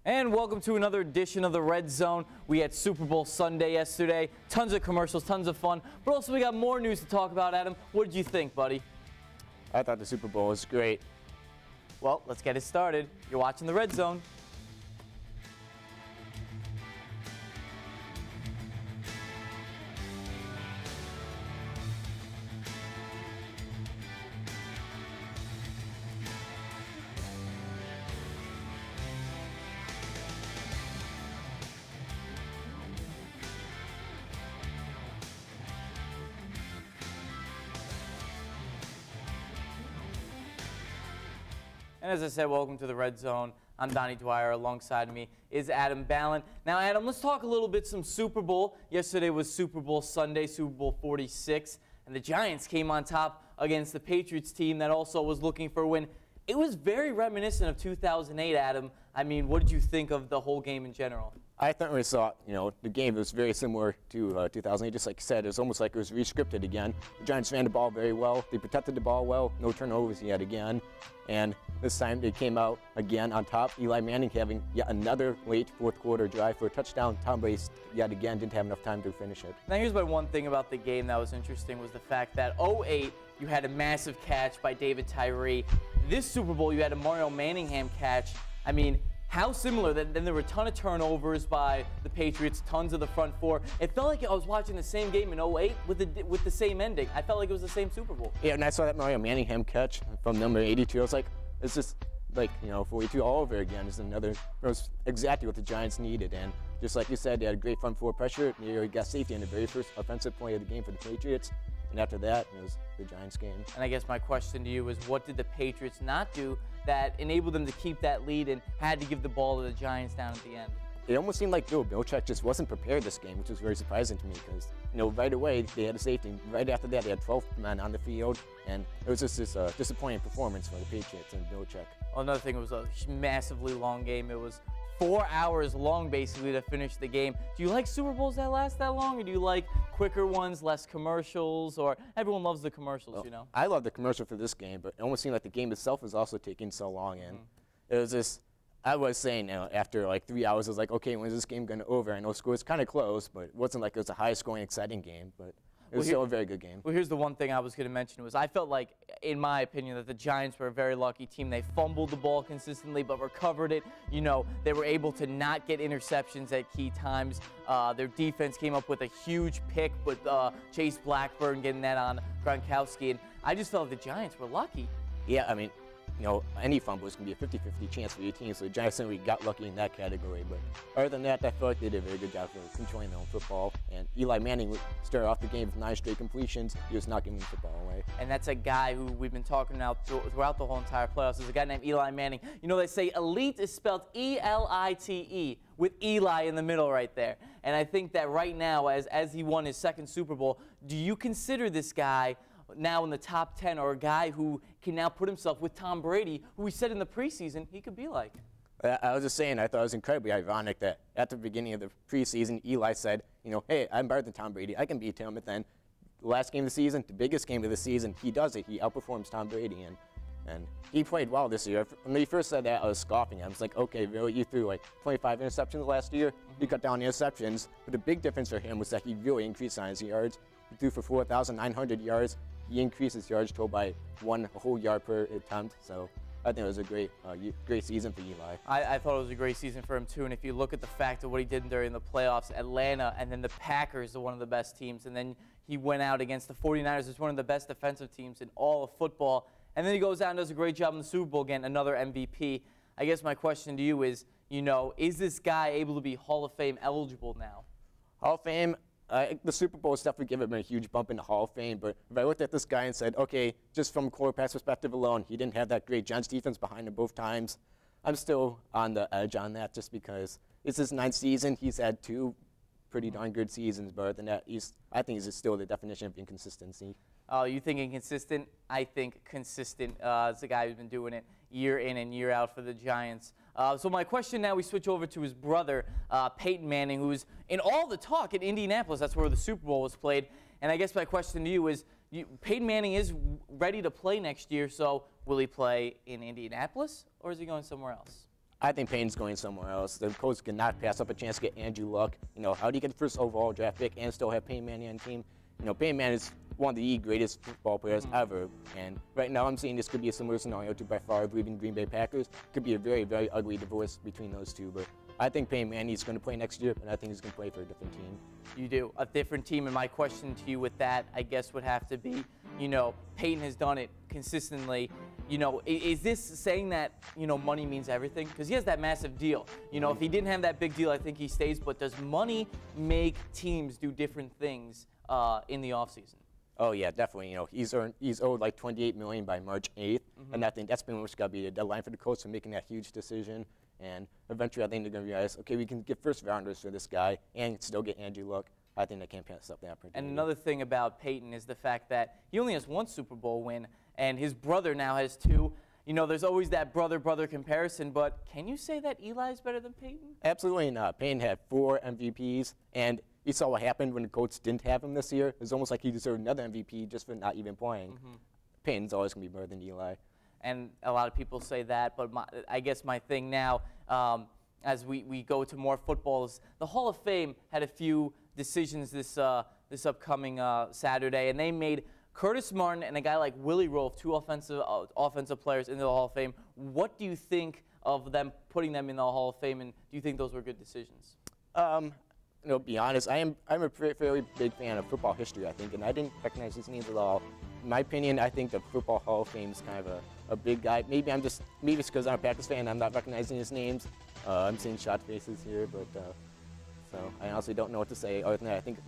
And welcome to another edition of the Red Zone. We had Super Bowl Sunday yesterday. Tons of commercials, tons of fun. But also we got more news to talk about, Adam. What did you think, buddy? I thought the Super Bowl was great. Well, let's get it started. You're watching the Red Zone. And as I said, welcome to the Red Zone. I'm Donnie Dwyer. Alongside me is Adam Ballin. Now, Adam, let's talk a little bit some Super Bowl. Yesterday was Super Bowl Sunday, Super Bowl 46, and the Giants came on top against the Patriots team that also was looking for a win. It was very reminiscent of 2008, Adam. I mean, what did you think of the whole game in general? I thought we saw, the game was very similar to 2008. Just like you said, it was almost like it was re-scripted again. The Giants ran the ball very well. They protected the ball well. No turnovers yet again. And this time they came out again on top. Eli Manning having yet another late fourth quarter drive for a touchdown. Tom Brady yet again didn't have enough time to finish it. Now here's my one thing about the game that was interesting was the fact that 2008 you had a massive catch by David Tyree. This Super Bowl you had a Mario Manningham catch. I mean, how similar? Then there were a ton of turnovers by the Patriots, tons of the front four. It felt like I was watching the same game in 2008 with the same ending. I felt like it was the same Super Bowl. Yeah, and I saw that Mario Manningham catch from number 82. I was like, it's just like, 42 all over again. It was exactly what the Giants needed. And just like you said, they had a great front four pressure. You got safety in the very first offensive play of the game for the Patriots. And after that, it was the Giants game. And I guess my question to you is, what did the Patriots not do that enabled them to keep that lead and had to give the ball to the Giants down at the end? It almost seemed like Bill Belichick just wasn't prepared this game, which was very surprising to me because, right away they had a safety. Right after that, they had 12 men on the field, and it was just this disappointing performance for the Patriots and Belichick. Well, another thing, it was a massively long game. It was 4 hours long, basically, to finish the game. Do you like Super Bowls that last that long, or do you like quicker ones, less commercials, or everyone loves the commercials, I love the commercial for this game, but it almost seemed like the game itself was also taking so long, and it was just, I was saying, after like 3 hours, I was like, okay, when is this game going to over? I know the score was kind of close, but it wasn't like it was a high-scoring, exciting game, but it was still a very good game. Well, here's the one thing I was going to mention was I felt like, in my opinion, that the Giants were a very lucky team. They fumbled the ball consistently, but recovered it. They were able to not get interceptions at key times. Their defense came up with a huge pick with Chase Blackburn getting that on Gronkowski, and I just felt the Giants were lucky. Yeah, I mean, any fumble is going to be a 50-50 chance for your team, so the Giants certainly got lucky in that category. But other than that, I feel like they did a very good job for controlling their own football. And Eli Manning started off the game with 9 straight completions. He was not giving the football away. And that's a guy who we've been talking about throughout the whole entire playoffs. There's a guy named Eli Manning. They say elite is spelled E-L-I-T-E with Eli in the middle right there. And I think that right now, as he won his second Super Bowl, do you consider this guy now in the top 10, or a guy who can now put himself with Tom Brady, who we said in the preseason he could be like? I was just saying, I thought it was incredibly ironic that at the beginning of the preseason, Eli said, hey, I'm better than Tom Brady. I can beat him. And then the last game of the season, the biggest game of the season, he does it. He outperforms Tom Brady. And he played well this year. When he first said that, I was scoffing. I was like, okay, really? You threw like 25 interceptions last year? You cut down the interceptions. But the big difference for him was that he really increased on his yards. He threw for 4,900 yards. He increased his yards total by a whole yard per attempt. So I think it was a great season for Eli. I thought it was a great season for him too. And if you look at the fact of what he did during the playoffs, Atlanta and then the Packers are one of the best teams. And then he went out against the 49ers, who's one of the best defensive teams in all of football. And then he goes out and does a great job in the Super Bowl again, another MVP. I guess my question to you is, is this guy able to be Hall of Fame eligible now? Hall of Fame. The Super Bowl stuff would give him a huge bump in the Hall of Fame, but if I looked at this guy and said, okay, just from quarterback's perspective alone, he didn't have that great Giants defense behind him both times, I'm still on the edge on that just because it's his 9th season. He's had 2 pretty darn good seasons, but other than that, I think he's still the definition of inconsistency. You think inconsistent? I think consistent. It's a guy who's been doing it year in and year out for the Giants. So my question now, we switch over to his brother, Peyton Manning, who's in all the talk in Indianapolis. That's where the Super Bowl was played. And I guess my question to you is, Peyton Manning is ready to play next year, so will he play in Indianapolis or is he going somewhere else? I think Payton's going somewhere else. The Colts cannot pass up a chance to get Andrew Luck. How do you get the first overall draft pick and still have Peyton Manning on the team? Peyton Manning is one of the greatest football players ever. And right now I'm seeing this could be a similar scenario to by far leaving Green Bay Packers. Could be a very, very ugly divorce between those two. But I think Peyton Manning is going to play next year, and I think he's going to play for a different team. You do. A different team. And my question to you with that, I guess, would have to be, Peyton has done it consistently. Is this saying that, money means everything? Because he has that massive deal. If he didn't have that big deal, I think he stays. But does money make teams do different things in the offseason? Oh, yeah, definitely. He's owed like $28 million by March 8th. And I think that's been what's got to be the deadline for the Colts for making that huge decision. And eventually I think they're going to realize, okay, we can get first rounders for this guy and still get Andrew Luck. I think they can't pass up that opportunity. And another thing about Peyton is the fact that he only has one Super Bowl win, and his brother now has two. There's always that brother-brother comparison, but can you say that Eli's better than Peyton? Absolutely not. Peyton had 4 MVPs, and you saw what happened when the Colts didn't have him this year. It was almost like he deserved another MVP just for not even playing. Peyton's always going to be better than Eli. And a lot of people say that, but I guess my thing now, as we go to more football, is the Hall of Fame had a few decisions this upcoming Saturday, and they made Curtis Martin and a guy like Willie Roaf, 2 offensive players, into the Hall of Fame. What do you think of them putting them in the Hall of Fame, and do you think those were good decisions? To be honest, I'm a fairly big fan of football history, I think, and I didn't recognize his names at all. In my opinion, I think the Football Hall of Fame is kind of a big guy. Maybe it's because I'm a Packers fan, I'm not recognizing his names. I'm seeing shot faces here, but so I honestly don't know what to say other than that. I think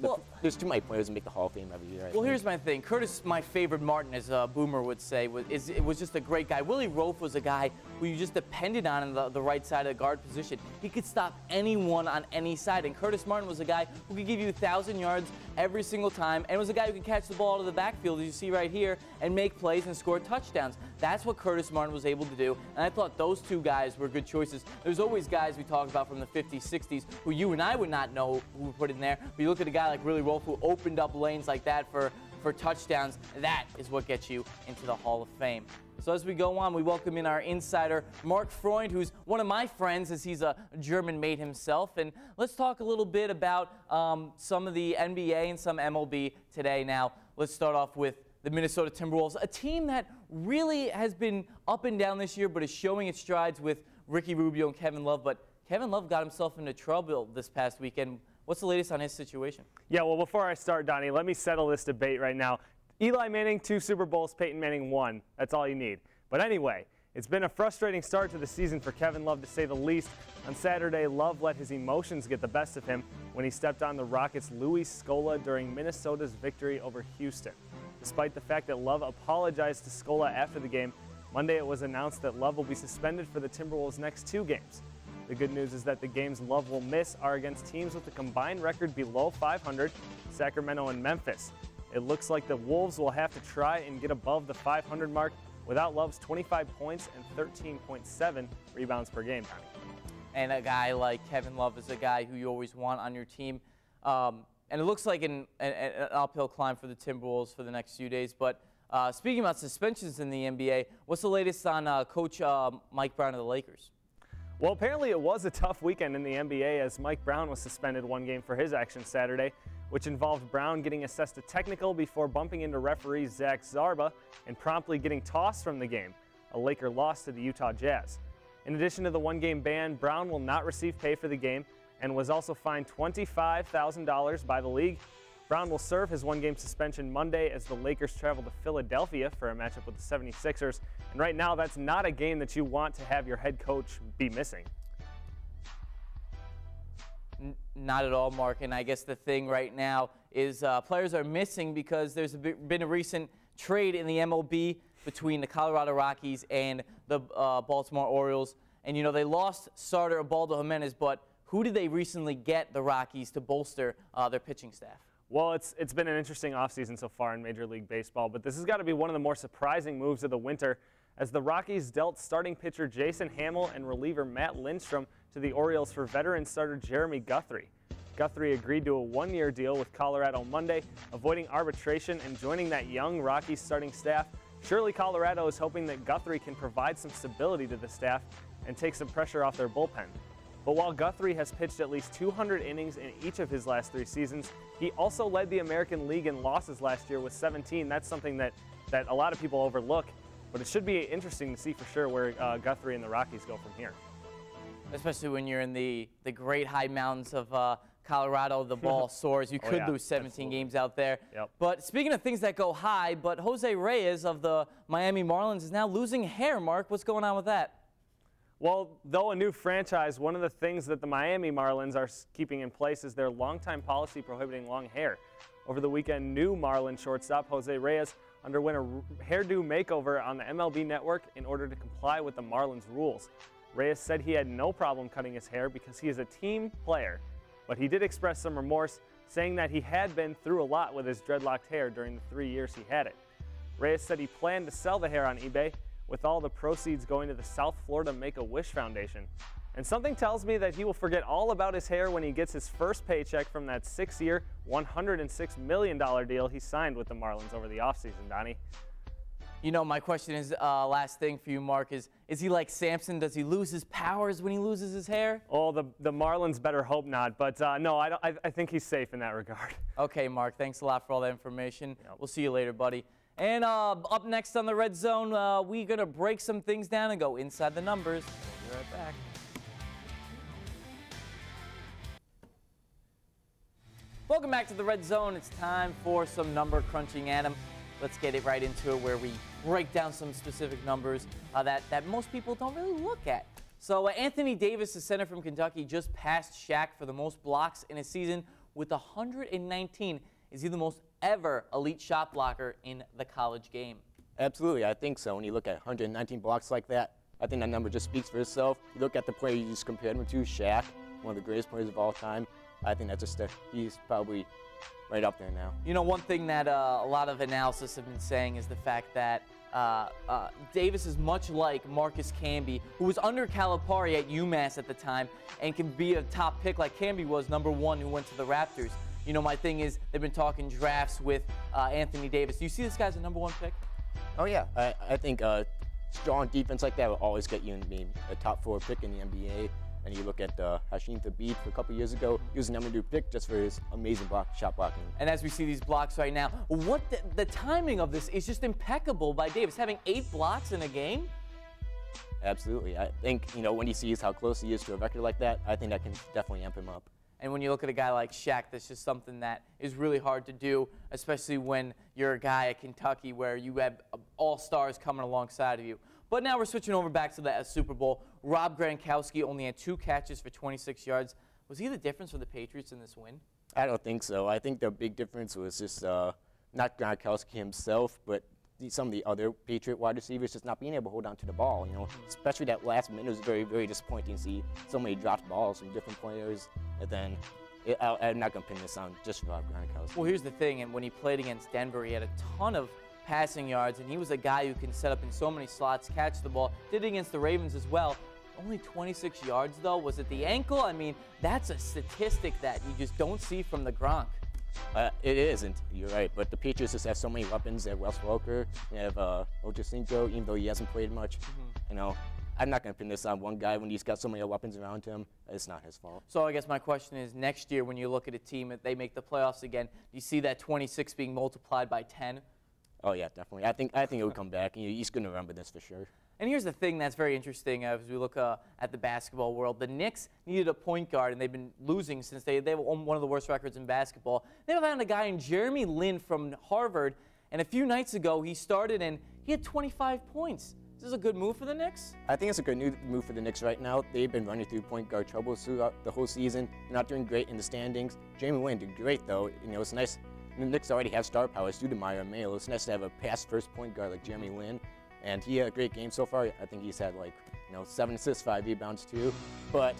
there's too many players that make the Hall of Fame every year. Well, here's my thing. Curtis, my favorite Martin, as Boomer would say, was just a great guy. Willie Roaf was a guy who you just depended on in the right side of the guard position. He could stop anyone on any side. And Curtis Martin was a guy who could give you 1,000 yards every single time, and was a guy who could catch the ball out of the backfield, as you see right here, and make plays and score touchdowns. That's what Curtis Martin was able to do, and I thought those 2 guys were good choices. There's always guys we talk about from the 50s, 60s, who you and I would not know who put in there. But you look at a guy like Willie Roaf, who opened up lanes like that for touchdowns. That is what gets you into the Hall of Fame. So as we go on, we welcome in our insider, Mark Freund, who's one of my friends, as he's a German made himself. And let's talk a little bit about some of the NBA and some MLB today. Now, let's start off with the Minnesota Timberwolves, a team that really has been up and down this year, but is showing its strides with Ricky Rubio and Kevin Love. But Kevin Love got himself into trouble this past weekend. What's the latest on his situation? Yeah, well, before I start, Donnie, let me settle this debate right now. Eli Manning, 2 Super Bowls, Peyton Manning, 1. That's all you need. But anyway, it's been a frustrating start to the season for Kevin Love, to say the least. On Saturday, Love let his emotions get the best of him when he stepped on the Rockets' Luis Scola during Minnesota's victory over Houston. Despite the fact that Love apologized to Scola after the game, Monday it was announced that Love will be suspended for the Timberwolves' next 2 games. The good news is that the games Love will miss are against teams with a combined record below 500, Sacramento and Memphis. It looks like the Wolves will have to try and get above the 500 mark without Love's 25 points and 13.7 rebounds per game, Tommy. And a guy like Kevin Love is a guy who you always want on your team. And it looks like an uphill climb for the Timberwolves for the next few days. But speaking about suspensions in the NBA, what's the latest on Coach Mike Brown of the Lakers? Well, apparently it was a tough weekend in the NBA, as Mike Brown was suspended 1 game for his actions Saturday, which involved Brown getting assessed a technical before bumping into referee Zach Zarba and promptly getting tossed from the game. A Laker loss to the Utah Jazz. In addition to the 1-game ban, Brown will not receive pay for the game and was also fined $25,000 by the league. Brown will serve his 1-game suspension Monday as the Lakers travel to Philadelphia for a matchup with the 76ers. And right now, that's not a game that you want to have your head coach be missing. Not at all, Mark. And I guess the thing right now is players are missing because there's been a recent trade in the MLB between the Colorado Rockies and the Baltimore Orioles. And, you know, they lost starter Ubaldo Jimenez, but who did they recently get, the Rockies, to bolster their pitching staff? Well, it's been an interesting offseason so far in Major League Baseball, but this has got to be one of the more surprising moves of the winter, as the Rockies dealt starting pitcher Jason Hamill and reliever Matt Lindstrom to the Orioles for veteran starter Jeremy Guthrie. Guthrie agreed to a 1-year deal with Colorado Monday, avoiding arbitration and joining that young Rockies starting staff. Surely Colorado is hoping that Guthrie can provide some stability to the staff, and take some pressure off their bullpen. But while Guthrie has pitched at least 200 innings in each of his last 3 seasons, he also led the American League in losses last year with 17. That's something that a lot of people overlook, but it should be interesting to see for sure where Guthrie and the Rockies go from here. Especially when you're in the great high mountains of Colorado, the ball soars. You could lose 17 games out there. Yep. But speaking of things that go high, but Jose Reyes of the Miami Marlins is now losing hair. Mark, what's going on with that? Well, though a new franchise, one of the things that the Miami Marlins are keeping in place is their longtime policy prohibiting long hair. Over the weekend, new Marlin shortstop Jose Reyes underwent a hairdo makeover on the MLB Network in order to comply with the Marlins rules. Reyes said he had no problem cutting his hair because he is a team player, but he did express some remorse, saying that he had been through a lot with his dreadlocked hair during the 3 years he had it. Reyes said he planned to sell the hair on eBay, with all the proceeds going to the South Florida Make-A-Wish Foundation. And something tells me that he will forget all about his hair when he gets his first paycheck from that 6-year, $106 million deal he signed with the Marlins over the offseason, Donnie. You know, my question is, last thing for you, Mark, is he like Samson? Does he lose his powers when he loses his hair? Oh, the Marlins better hope not, but no, I think he's safe in that regard. Okay, Mark, thanks a lot for all that information. Yep. We'll see you later, buddy. And up next on the Red Zone, we're going to break some things down and go inside the numbers. We'll be right back. Welcome back to the Red Zone. It's time for some number crunching, Adam. Let's get it right into it where we break down some specific numbers that most people don't really look at. So Anthony Davis, the center from Kentucky, just passed Shaq for the most blocks in a season with 119. Is he the most ever elite shot blocker in the college game? Absolutely, I think so. When you look at 119 blocks like that, I think that number just speaks for itself. You look at the player you just compared him to, Shaq, one of the greatest players of all time. I think that's just he's probably right up there now. You know, one thing that a lot of analysis have been saying is the fact that Davis is much like Marcus Camby, who was under Calipari at UMass at the time and can be a top pick like Camby was, #1, who went to the Raptors. You know, my thing is they've been talking drafts with Anthony Davis. Do you see this guy as a #1 pick? Oh, yeah. I think strong defense like that will always get you in being a top 4 pick in the NBA. And you look at Hasheem Thabeet for a couple years ago, he was the #2 pick just for his amazing shot blocking. And as we see these blocks right now, what the timing of this is just impeccable by Davis, having 8 blocks in a game. Absolutely. I think, you know, when he sees how close he is to a record like that, I think that can definitely amp him up. And when you look at a guy like Shaq, that's just something that is really hard to do, especially when you're a guy at Kentucky where you have all-stars coming alongside of you. But now we're switching over back to the Super Bowl. Rob Gronkowski only had 2 catches for 26 yards. Was he the difference for the Patriots in this win? I don't think so. I think the big difference was just not Gronkowski himself, but some of the other Patriot wide receivers just not being able to hold on to the ball. You know, especially that last minute was very, very disappointing to see so many dropped balls from different players. And then I'm not going to pin this on just Rob Gronkowski. Well, here's the thing, and when he played against Denver, he had a ton of passing yards, and he was a guy who can set up in so many slots, catch the ball. Did it against the Ravens as well. Only 26 yards, though. Was it the ankle? I mean, that's a statistic that you just don't see from the Gronk. It isn't. You're right. But the Patriots just have so many weapons. They have Wes Welker. They have Ochocinco, even though he hasn't played much. You know, I'm not going to pin this on one guy when he's got so many weapons around him. It's not his fault. So I guess my question is, next year when you look at a team, if they make the playoffs again, do you see that 26 being multiplied by 10? Oh, yeah, definitely. I think it would come back. He's going to remember this for sure. And here's the thing that's very interesting as we look at the basketball world. The Knicks needed a point guard, and they've been losing since they have one of the worst records in basketball. They found a guy in Jeremy Lin from Harvard, and a few nights ago he started, and he had 25 points. Is this a good move for the Knicks? I think it's a good move for the Knicks right now. They've been running through point guard troubles throughout the whole season. They're not doing great in the standings. Jeremy Lin did great, though. You know, it's nice. The Knicks already have star power, Stoudemire and Mayo. It's nice to have a pass-first point guard like Jeremy Lin. And he had a great game so far. I think he's had 7 assists, 5 rebounds too. But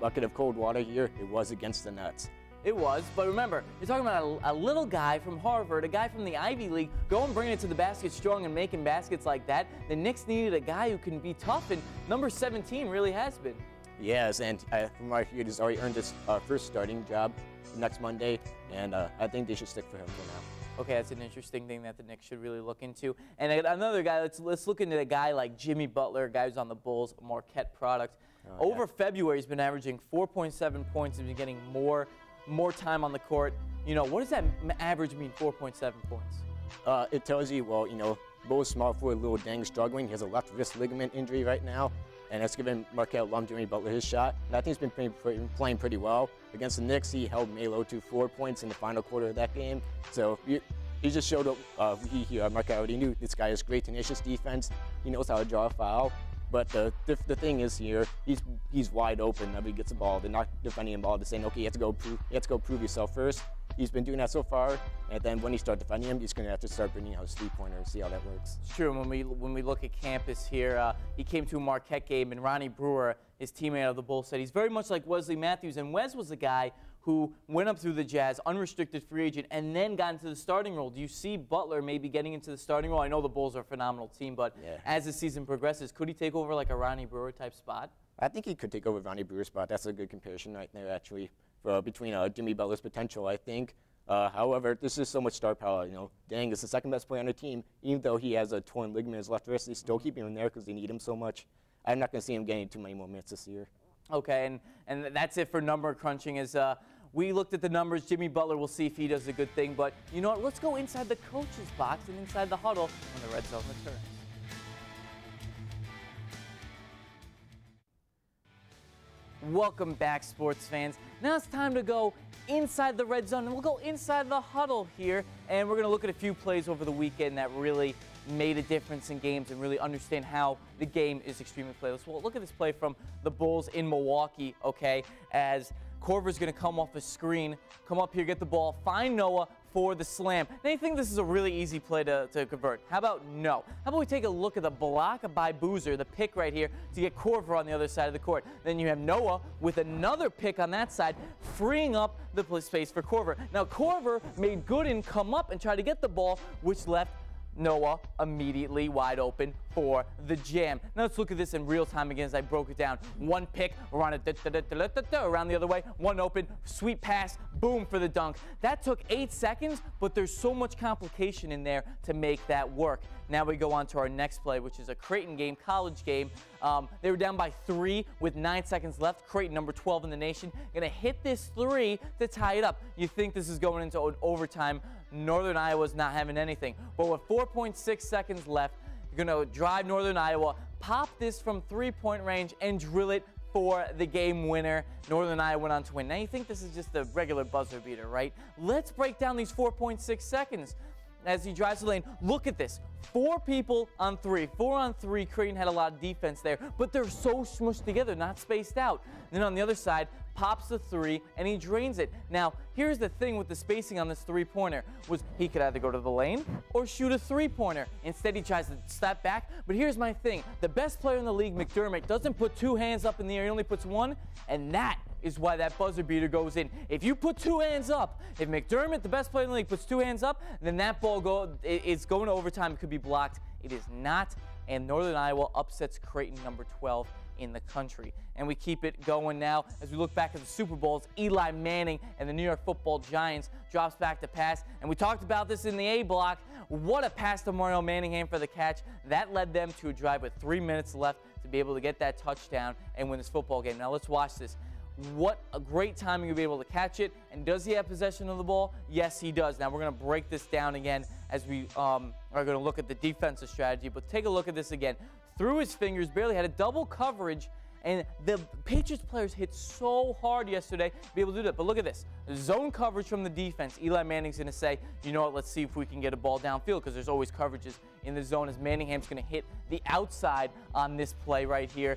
bucket of cold water here, it was against the Nets. It was, but remember, you're talking about a little guy from Harvard, a guy from the Ivy League, going bringing it to the basket strong and making baskets like that. The Knicks needed a guy who can be tough, and number 17 really has been. Yes, and from what I hear, he's already earned his first starting job next Monday, and I think they should stick for him for now. Okay, that's an interesting thing that the Knicks should really look into. And another guy, let's look into a guy like Jimmy Butler, a guy who's on the Bulls, a Marquette product. Over February, he's been averaging 4.7 points. He's been getting more time on the court. You know, what does that average mean, 4.7 points? It tells you, well, you know, Bulls small forward Lil Deng struggling. He has a left wrist ligament injury right now, and that's given Marquette alum Jimmy Butler his shot. And I think he's been playing pretty well. Against the Knicks, he held Melo to 4 points in the final quarter of that game. So he just showed up. Marquette already knew this guy has great tenacious defense. He knows how to draw a foul. But the thing is here, he's wide open whenever he gets the ball. They're not defending the ball. They're saying, okay, you have to go prove yourself first. He's been doing that so far, and then when he starts defending him, he's going to have to start bringing out his three-pointer and see how that works. It's true. When we look at campus here, he came to a Marquette game, and Ronnie Brewer, his teammate of the Bulls, said he's very much like Wesley Matthews, and Wes was the guy who went up through the Jazz, unrestricted free agent, and then got into the starting role. Do you see Butler maybe getting into the starting role? I know the Bulls are a phenomenal team, but as the season progresses, could he take over like a Ronnie Brewer type spot? I think he could take over Ronnie Brewer's spot. That's a good comparison right there, actually, between Jimmy Butler's potential, I think. However, this is so much star power. You know, Deng is the second best player on the team. Even though he has a torn ligament in his left wrist, they still keep him in there because they need him so much. I'm not going to see him getting too many more minutes this year. Okay, and that's it for number crunching. We looked at the numbers. Jimmy Butler, we'll see if he does a good thing. But you know what? Let's go inside the coach's box and inside the huddle when the Red Zone returns. Welcome back, sports fans. Now it's time to go inside the Red Zone, and we'll go inside the huddle here, and we're going to look at a few plays over the weekend that really made a difference in games and really understand how the game is extremely playable. Well, look at this play from the Bulls in Milwaukee, okay, as Korver's going to come off the screen, come up here, get the ball, find Noah for the slam. Now, you think this is a really easy play to convert. How about no? How about we take a look at the block by Boozer, the pick right here, to get Korver on the other side of the court. Then you have Noah with another pick on that side, freeing up the space for Korver. Now, Korver made Gooden come up and try to get the ball, which left Noah immediately wide open for the jam. Now let's look at this in real time again as I broke it down. One pick, around around the other way, one open, sweet pass, boom for the dunk. That took 8 seconds, but there's so much complication in there to make that work. Now we go on to our next play, which is a Creighton game, college game. They were down by 3 with 9 seconds left. Creighton, number 12 in the nation, gonna hit this 3 to tie it up. You think this is going into overtime. Northern Iowa's not having anything. But with 4.6 seconds left, you're going to drive Northern Iowa, pop this from three-point range, and drill it for the game winner. Northern Iowa went on to win. Now you think this is just a regular buzzer beater, right? Let's break down these 4.6 seconds. As he drives the lane, look at this. 4 people on 3. 4 on 3. Creighton had a lot of defense there, but they're so smushed together, not spaced out. Then on the other side, pops the 3, and he drains it. Now, here's the thing with the spacing on this three-pointer, was he could either go to the lane or shoot a three-pointer. Instead, he tries to step back. But here's my thing. The best player in the league, McDermott, doesn't put 2 hands up in the air. He only puts 1, and that is why that buzzer beater goes in. If you put 2 hands up, if McDermott, the best player in the league, puts 2 hands up, then that ball is going to overtime. It could be blocked. It is not, and Northern Iowa upsets Creighton, number 12 in the country. And we keep it going now as we look back at the Super Bowls. Eli Manning and the New York Football Giants drops back to pass, and we talked about this in the A block. What a pass to Mario Manningham for the catch. That led them to a drive with 3 minutes left to be able to get that touchdown and win this football game. Now let's watch this. What a great timing to be able to catch it. And does he have possession of the ball? Yes, he does. Now we're going to break this down again as we are going to look at the defensive strategy. But take a look at this again. Through his fingers, barely had a double coverage. And the Patriots players hit so hard yesterday to be able to do that. But look at this. Zone coverage from the defense. Eli Manning's going to say, you know what, let's see if we can get a ball downfield, because there's always coverages in the zone, as Manningham's going to hit the outside on this play right here.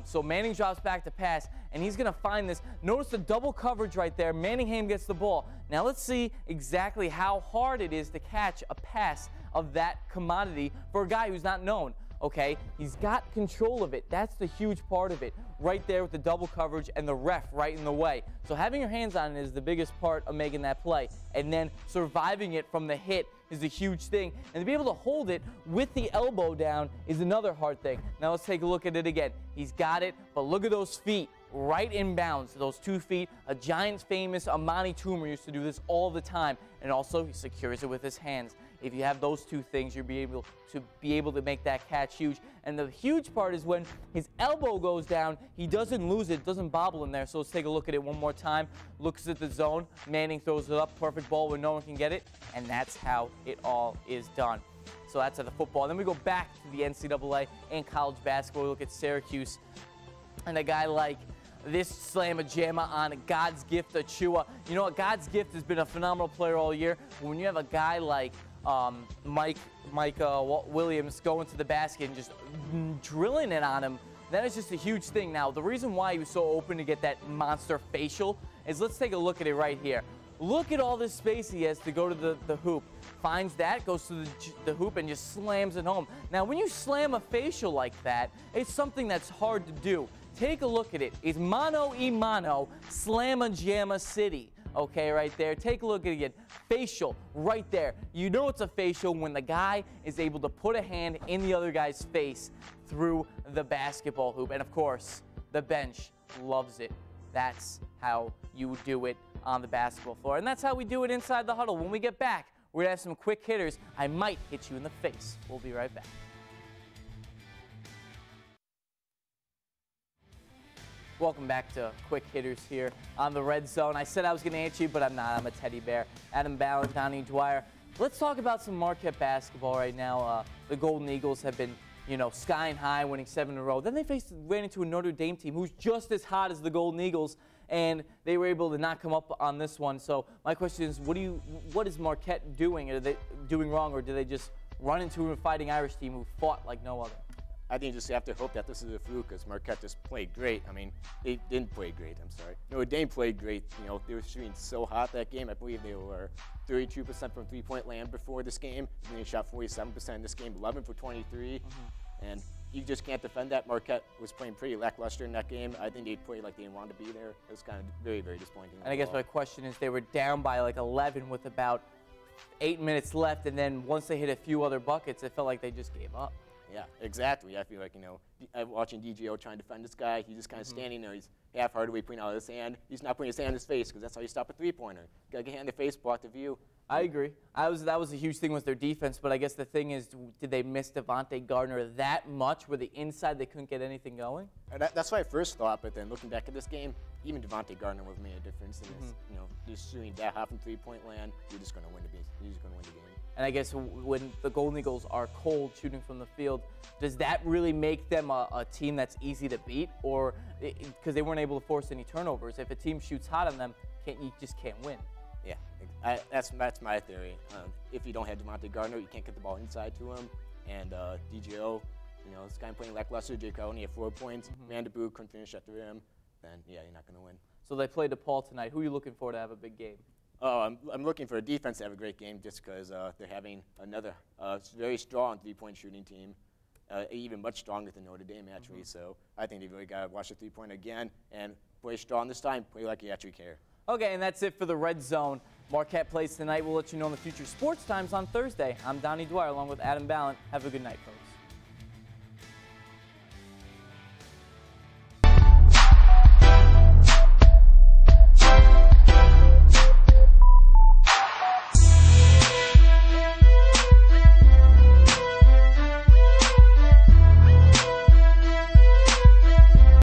So Manning drops back to pass, and he's going to find this. Notice the double coverage right there. Manningham gets the ball. Now let's see exactly how hard it is to catch a pass of that commodity for a guy who's not known. Okay, he's got control of it. That's the huge part of it. Right there with the double coverage and the ref right in the way. So having your hands on it is the biggest part of making that play. And then surviving it from the hit is a huge thing. And to be able to hold it with the elbow down is another hard thing. Now let's take a look at it again. He's got it, but look at those feet. right in bounds to those 2 feet. A Giants famous Amani Toomer used to do this all the time, and also he secures it with his hands. If you have those 2 things, you'll be able to make that catch huge. And the huge part is when his elbow goes down, he doesn't lose it, doesn't bobble in there. So let's take a look at it one more time. Looks at the zone, Manning throws it up, perfect ball where no one can get it, and that's how it all is done. So that's at the football. Then we go back to the NCAA and college basketball. We look at Syracuse and a guy like this slamma-jamma on God's Gift Achua. You know what? God's Gift has been a phenomenal player all year. But when you have a guy like Mike Williams going to the basket and just drilling it on him, that is just a huge thing. Now, the reason why he was so open to get that monster facial is, let's take a look at it right here. Look at all this space he has to go to the hoop. Finds that, goes to the hoop, and just slams it home. Now, when you slam a facial like that, it's something that's hard to do. Take a look at it. It's mano y mano, slamma-jamma city. Okay, right there. Take a look at it again. Facial, right there. You know it's a facial when the guy is able to put a hand in the other guy's face through the basketball hoop. And, of course, the bench loves it. That's how you do it on the basketball floor. And that's how we do it inside the huddle. When we get back, we're going to have some quick hitters. I might hit you in the face. We'll be right back. Welcome back to Quick Hitters here on the Red Zone. I said I was going to answer you, but I'm not. I'm a teddy bear. Adam Ballant, Donnie Dwyer. Let's talk about some Marquette basketball right now. The Golden Eagles have been, skying high, winning 7 in a row. Then they ran into a Notre Dame team who's just as hot as the Golden Eagles, and they were able to not come up on this one. So my question is, what is Marquette doing? Are they doing wrong, or do they just run into a Fighting Irish team who fought like no other? I think you just have to hope that this is a fluke, because Marquette just played great. I mean, they didn't play great, I'm sorry. Notre Dame played great. They were shooting so hot that game. I believe they were 32% from three-point land before this game. And they shot 47% in this game, 11 for 23. And you just can't defend that. Marquette was playing pretty lackluster in that game. I think they played like they didn't want to be there. It was kind of very, very disappointing. And I guess my question is, they were down by like 11 with about 8 minutes left, and then once they hit a few other buckets, it felt like they just gave up. Yeah, exactly. I feel like, I'm watching DJO trying to defend this guy. He's just kind of standing there. He's half-heartedly putting out his hand. He's not putting his hand in his face, because that's how you stop a three-pointer. Got to get hand in the face, block the view. I agree. That was a huge thing with their defense, but I guess the thing is, did they miss Devontae Gardner that much? Were the inside they couldn't get anything going? That's what I first thought, but then looking back at this game, even Devontae Gardner would have made a difference in this. Just shooting that high from three-point land, you're just going to win the game. And I guess when the Golden Eagles are cold shooting from the field, does that really make them a team that's easy to beat? Or because they weren't able to force any turnovers, if a team shoots hot on them, you just can't win? Yeah, that's my theory. If you don't have Devontae Gardner, you can't get the ball inside to him. And DJO, this guy playing lackluster. Jay Crowley had 4 points. Vanderbilt couldn't finish at the rim. Then, yeah, you're not going to win. So they play DePaul tonight. Who are you looking for to have a big game? Oh, I'm looking for a defense to have a great game, just because they're having another very strong three-point shooting team, even much stronger than Notre Dame, actually. So I think they've really got to watch the three-point again and play strong this time, play like you actually care. Okay, and that's it for the Red Zone. Marquette plays tonight. We'll let you know in the future sports times on Thursday. I'm Donnie Dwyer along with Adam Ballant. Have a good night, folks.